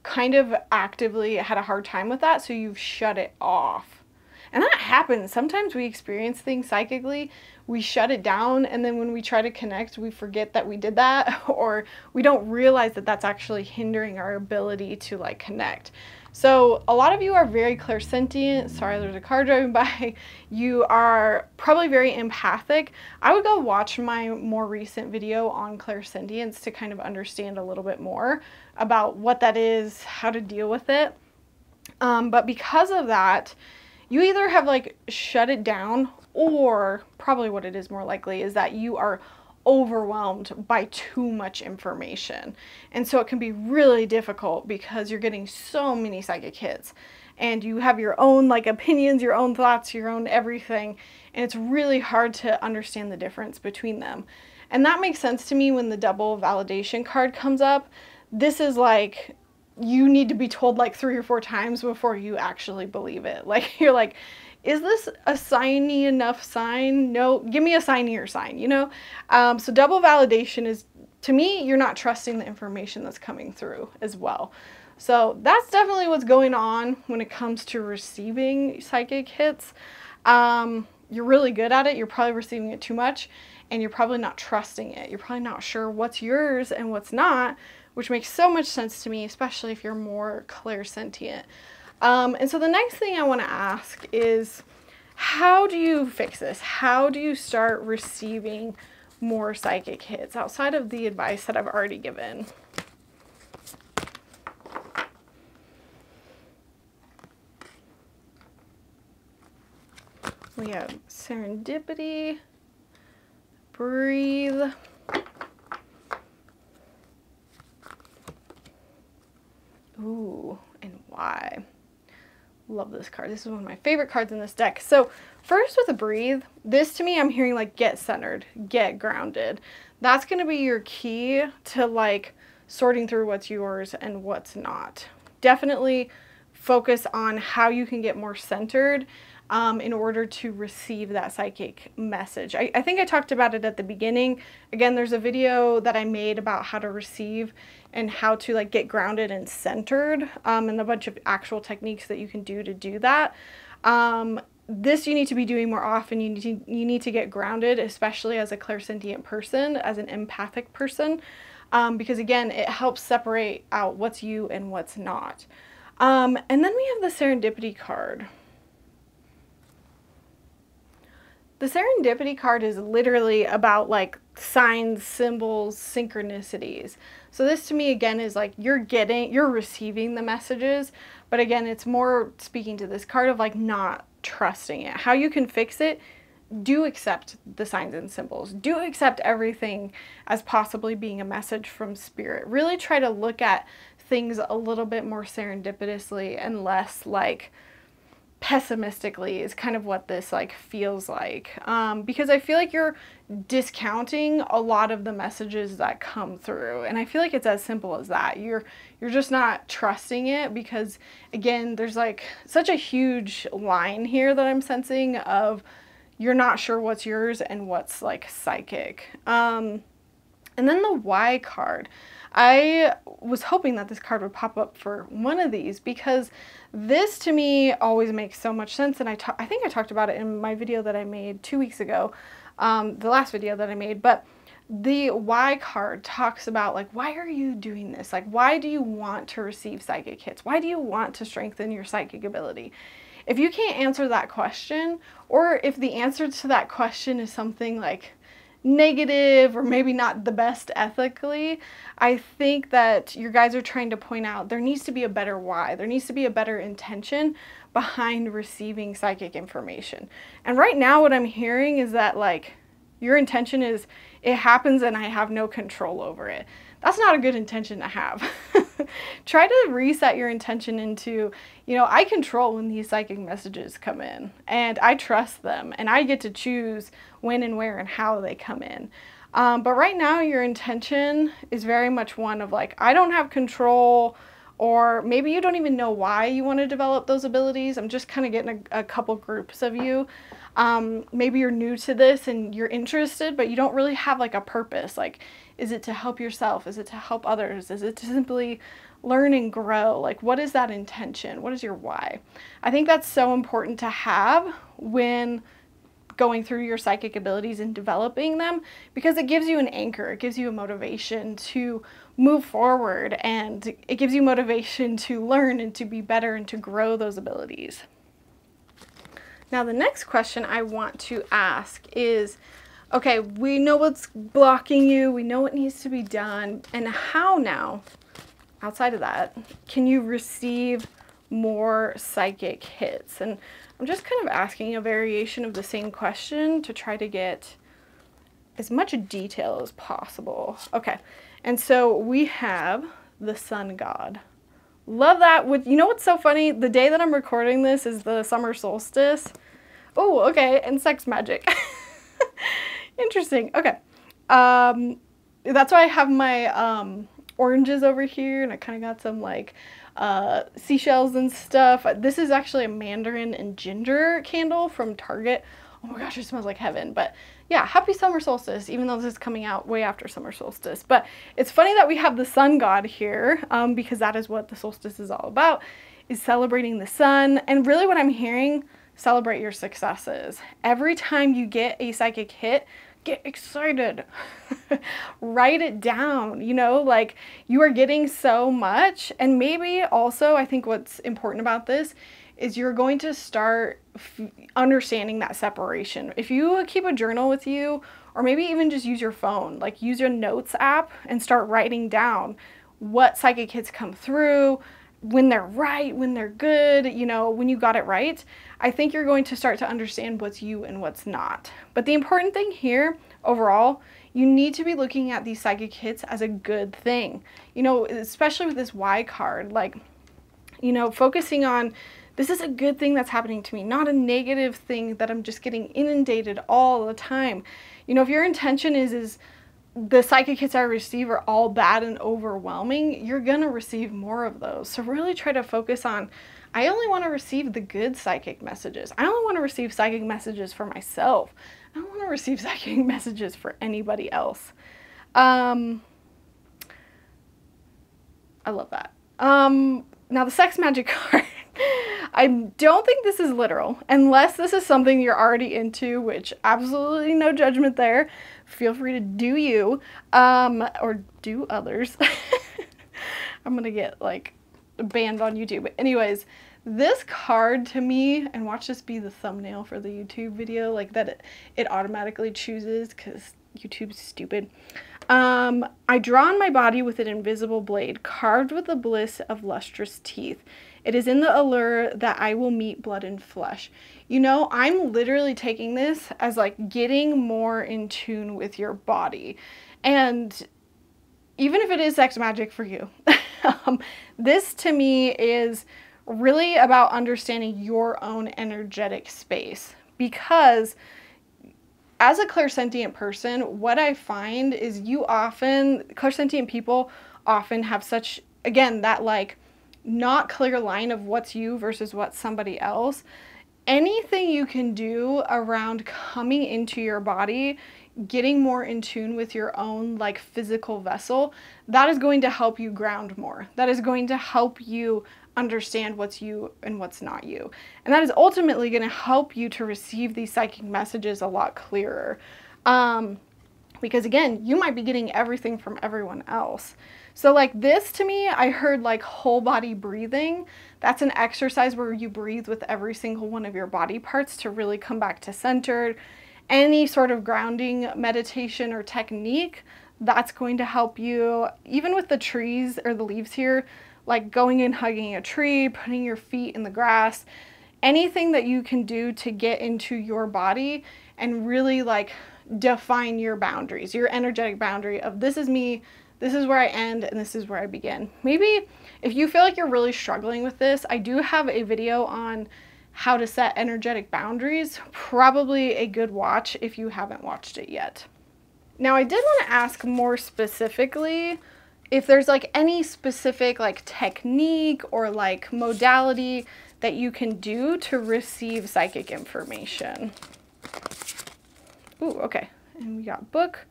kind of actively had a hard time with that, so you've shut it off. And that happens. Sometimes we experience things psychically, we shut it down, and then when we try to connect, we forget that we did that, or we don't realize that that's actually hindering our ability to like connect. So a lot of you are very clairsentient. Sorry, there's a car driving by. You are probably very empathic. I would go watch my more recent video on clairsentience to kind of understand a little bit more about what that is, how to deal with it. But because of that, you either have like shut it down, or probably what it is more likely is that you are overwhelmed by too much information. And so it can be really difficult because you're getting so many psychic hits and you have your own like opinions, your own thoughts, your own everything. And it's really hard to understand the difference between them. And that makes sense to me when the double validation card comes up. This is like, you need to be told like 3 or 4 times before you actually believe it. Like, you're like, is this a signy enough sign? No, give me a signier sign, you know? So double validation is, to me, you're not trusting the information that's coming through as well. So that's definitely what's going on when it comes to receiving psychic hits. You're really good at it. You're probably receiving it too much, and you're probably not trusting it. You're probably not sure what's yours and what's not, which makes so much sense to me, especially if you're more clairsentient. And so the next thing I want to ask is, how do you fix this? How do you start receiving more psychic hits outside of the advice that I've already given? We have serendipity, breathe, ooh, and why? Love this card. This is one of my favorite cards in this deck. So first with the breathe, this to me, I'm hearing like get centered, get grounded. That's going to be your key to like sorting through what's yours and what's not. Definitely focus on how you can get more centered in order to receive that psychic message. I think I talked about it at the beginning. Again, there's a video that I made about how to receive and how to like get grounded and centered, and a bunch of actual techniques that you can do to do that. This you need to be doing more often. You need to get grounded, especially as a clairsentient person, as an empathic person, because again, it helps separate out what's you and what's not. And then we have the serendipity card. The serendipity card is literally about like signs, symbols, synchronicities. So this to me again is like you're receiving the messages, but again, it's more speaking to this card of like not trusting it. How you can fix it: do accept the signs and symbols. Do accept everything as possibly being a message from spirit. Really try to look at things a little bit more serendipitously and less like pessimistically is kind of what this like feels like, because I feel like you're discounting a lot of the messages that come through, and I feel like it's as simple as that. You're just not trusting it because again, there's like such a huge line here that I'm sensing of you're not sure what's yours and what's like psychic. And then the why card. I was hoping that this card would pop up for one of these because this to me always makes so much sense, and I think I talked about it in my video that I made 2 weeks ago, the last video that I made, but the why card talks about like, why are you doing this? Like, why do you want to receive psychic hits? Why do you want to strengthen your psychic ability? If you can't answer that question, or if the answer to that question is something like negative or maybe not the best ethically, I think that you guys are trying to point out there needs to be a better why. There needs to be a better intention behind receiving psychic information. And right now what I'm hearing is that like your intention is it happens and I have no control over it. That's not a good intention to have. Try to reset your intention into, you know, I control when these psychic messages come in and I trust them and I get to choose when and where and how they come in. But right now your intention is very much one of like, I don't have control or maybe you don't even know why you want to develop those abilities. I'm just kind of getting a couple groups of you. Maybe you're new to this and you're interested, but you don't really have like a purpose. Like, is it to help yourself? Is it to help others? Is it to simply learn and grow? Like, what is that intention? What is your why? I think that's so important to have when going through your psychic abilities and developing them, because it gives you an anchor. It gives you a motivation to move forward, and it gives you motivation to learn and to be better and to grow those abilities. Now, the next question I want to ask is, okay, we know what's blocking you, we know what needs to be done, and how now, outside of that, can you receive more psychic hits? And I'm just kind of asking a variation of the same question to try to get as much detail as possible. Okay, and so we have the sun god. Love that. You know what's so funny? The day that I'm recording this is the summer solstice. Oh, okay, and sex magic. Interesting. Okay. That's why I have my oranges over here, and I kind of got some like seashells and stuff. This is actually a mandarin and ginger candle from Target. Oh my gosh, it smells like heaven. But yeah, happy summer solstice, even though this is coming out way after summer solstice. But it's funny that we have the sun god here, because that is what the solstice is all about, is celebrating the sun. And really what I'm hearing, celebrate your successes. Every time you get a psychic hit, get excited. Write it down, you know, like you are getting so much. And maybe also, I think what's important about this is you're going to start understanding that separation. If you keep a journal with you, or maybe even just use your phone, like use your notes app and start writing down what psychic hits come through, when they're right, when they're good, you know, when you got it right, I think you're going to start to understand what's you and what's not. But the important thing here, overall, you need to be looking at these psychic hits as a good thing. You know, especially with this Y card, like, you know, focusing on this is a good thing that's happening to me, not a negative thing that I'm just getting inundated all the time. You know, if your intention is the psychic hits I receive are all bad and overwhelming, you're gonna receive more of those. So really try to focus on, I only want to receive the good psychic messages. I only want to receive psychic messages for myself. I don't want to receive psychic messages for anybody else. I love that. Now the sex magic card. I don't think this is literal, unless this is something you're already into, which absolutely no judgment there. Feel free to do you, or do others. I'm gonna get like banned on YouTube. But anyways, this card to me, and watch this be the thumbnail for the YouTube video, like that it automatically chooses because YouTube's stupid. I draw on my body with an invisible blade, carved with the bliss of lustrous teeth. It is in the allure that I will meet blood and flesh. You know, I'm literally taking this as like getting more in tune with your body. And even if it is sex magic for you, this to me is really about understanding your own energetic space. Because as a clairsentient person, what I find is clairsentient people often have such, again, that like not clear line of what's you versus what's somebody else. Anything you can do around coming into your body, getting more in tune with your own like physical vessel, that is going to help you ground more. That is going to help you understand what's you and what's not you. And that is ultimately going to help you to receive these psychic messages a lot clearer. Because again, you might be getting everything from everyone else. So like this to me, I heard like whole body breathing. That's an exercise where you breathe with every single one of your body parts to really come back to centered. Any sort of grounding meditation or technique, that's going to help you. Even with the trees or the leaves here, like going and hugging a tree, putting your feet in the grass, anything that you can do to get into your body and really like define your boundaries, your energetic boundary of this is me, this is where I end, and this is where I begin. Maybe if you feel like you're really struggling with this, I do have a video on how to set energetic boundaries. Probably a good watch if you haven't watched it yet. Now, I did want to ask more specifically if there's like any specific like technique or like modality that you can do to receive psychic information. Ooh, okay. And we got book.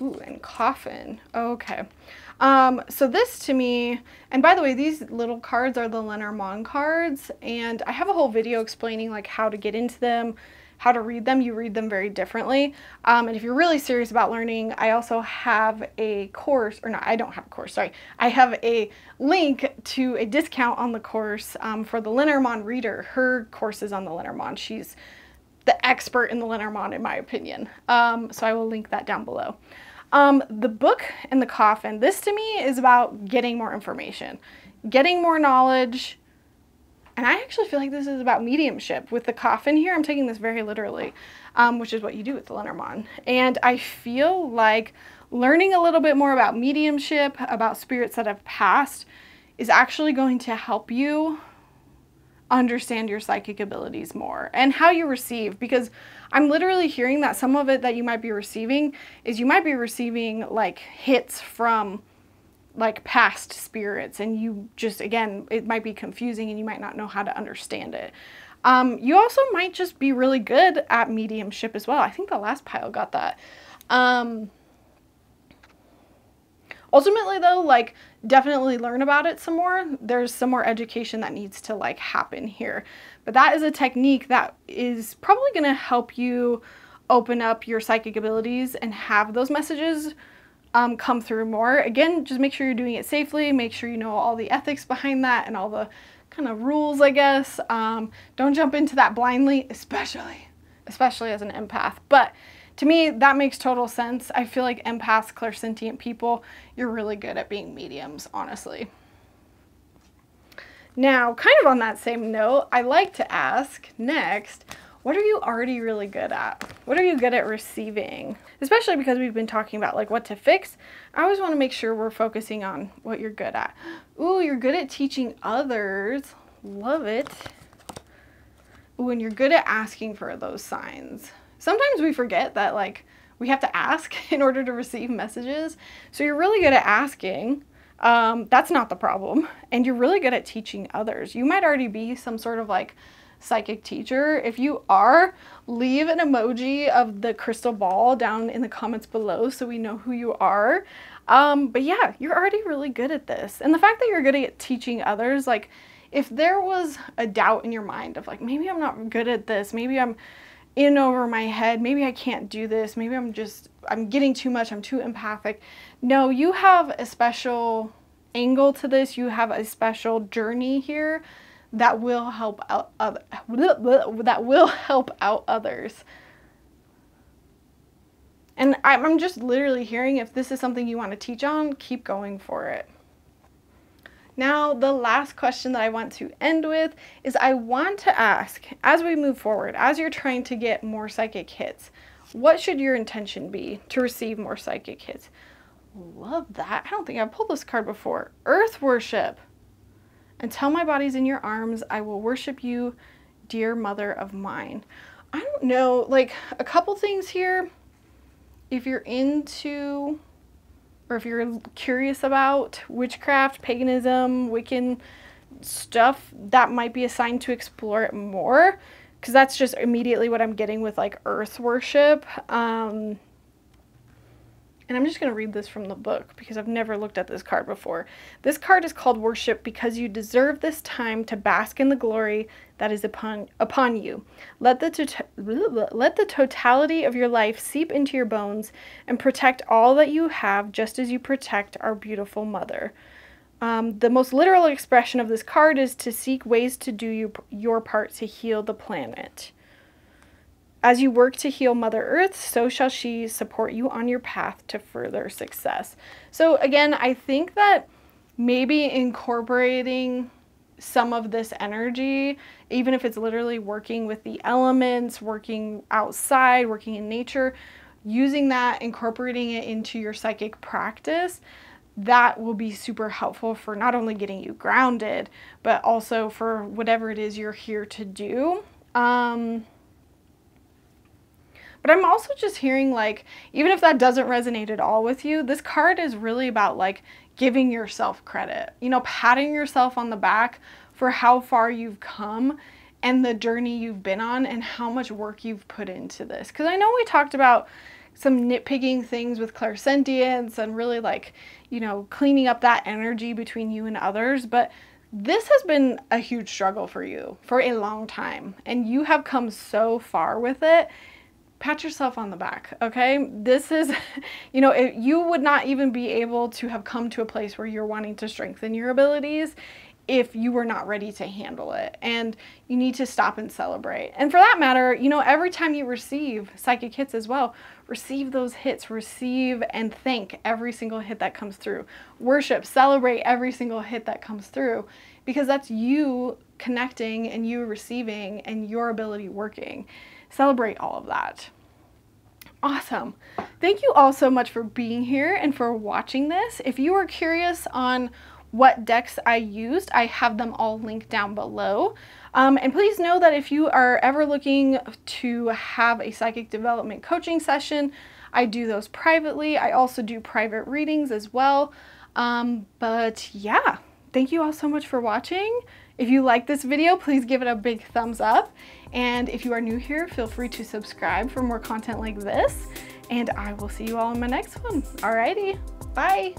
Ooh, and coffin. Okay. So this to me, and by the way, these little cards are the Lenormand cards, and I have a whole video explaining like how to get into them, how to read them. You read them very differently. And if you're really serious about learning, I also have a course, or no, I don't have a course, sorry. I have a link to a discount on the course for the Lenormand reader. Her course is on the Lenormand. She's the expert in the Lenormand, in my opinion. So I will link that down below. The book and the coffin, this to me is about getting more information, getting more knowledge. And I actually feel like this is about mediumship. With the coffin here, I'm taking this very literally, which is what you do with the Lenormand. And I feel like learning a little bit more about mediumship, about spirits that have passed, is actually going to help you understand your psychic abilities more and how you receive, because I'm literally hearing that some of it that you might be receiving is you might be receiving like hits from like past spirits, and you just, again, it might be confusing and you might not know how to understand it. You also might just be really good at mediumship as well. I think the last pile got that. Ultimately though, like, definitely learn about it some more. There's some more education that needs to like happen here. But that is a technique that is probably going to help you open up your psychic abilities and have those messages come through more. Again, just make sure you're doing it safely. Make sure you know all the ethics behind that and all the kind of rules, I guess. Don't jump into that blindly, especially as an empath. But to me, that makes total sense. I feel like empaths, clairsentient people, you're really good at being mediums, honestly. Now, kind of on that same note, I like to ask next, what are you already really good at? What are you good at receiving? Especially because we've been talking about like what to fix. I always want to make sure we're focusing on what you're good at. Ooh, you're good at teaching others. Love it. Ooh, and you're good at asking for those signs. Sometimes we forget that like we have to ask in order to receive messages. So you're really good at asking. That's not the problem. And you're really good at teaching others. You might already be some sort of like psychic teacher. If you are, leave an emoji of the crystal ball down in the comments below so we know who you are. But yeah, you're already really good at this. And the fact that you're good at teaching others, like if there was a doubt in your mind of like, maybe I'm not good at this, maybe I'm in over my head, maybe I can't do this, maybe I'm getting too much, I'm too empathic. No, you have a special angle to this. You have a special journey here that will help out others. And I'm just literally hearing, if this is something you want to teach on, keep going for it. Now, the last question that I want to end with is I want to ask, as we move forward, as you're trying to get more psychic hits, what should your intention be to receive more psychic hits? Love that. I don't think I've pulled this card before. Earth worship. Until my body's in your arms, I will worship you, dear mother of mine. I don't know, like a couple things here. If you're into, or if you're curious about witchcraft, paganism, Wiccan stuff, that might be a sign to explore it more, because that's just immediately what I'm getting with like earth worship. And I'm just going to read this from the book because I've never looked at this card before. This card is called Worship because you deserve this time to bask in the glory that is upon you. Let the totality of your life seep into your bones and protect all that you have, just as you protect our beautiful mother. The most literal expression of this card is to seek ways to do your part to heal the planet. As you work to heal Mother Earth, so shall she support you on your path to further success. So again, I think that maybe incorporating some of this energy, even if it's literally working with the elements, working outside, working in nature, using that, incorporating it into your psychic practice, that will be super helpful for not only getting you grounded, but also for whatever it is you're here to do. But I'm also just hearing like, even if that doesn't resonate at all with you, this card is really about like giving yourself credit, you know, patting yourself on the back for how far you've come and the journey you've been on and how much work you've put into this. Because I know we talked about some nitpicking things with clairsentience and really like, you know, cleaning up that energy between you and others, but this has been a huge struggle for you for a long time, and you have come so far with it. Pat yourself on the back, okay? This is, you know, you would not even be able to have come to a place where you're wanting to strengthen your abilities if you were not ready to handle it. And you need to stop and celebrate. And for that matter, you know, every time you receive psychic hits as well, receive those hits, receive and thank every single hit that comes through. Worship, celebrate every single hit that comes through, because that's you connecting and you receiving and your ability working. Celebrate all of that. Awesome. Thank you all so much for being here and for watching this. If you are curious on what decks I used, I have them all linked down below. And please know that if you are ever looking to have a psychic development coaching session, I do those privately. I also do private readings as well. But yeah, thank you all so much for watching. If you like this video, please give it a big thumbs up. And if you are new here, feel free to subscribe for more content like this. And I will see you all in my next one. Alrighty, bye.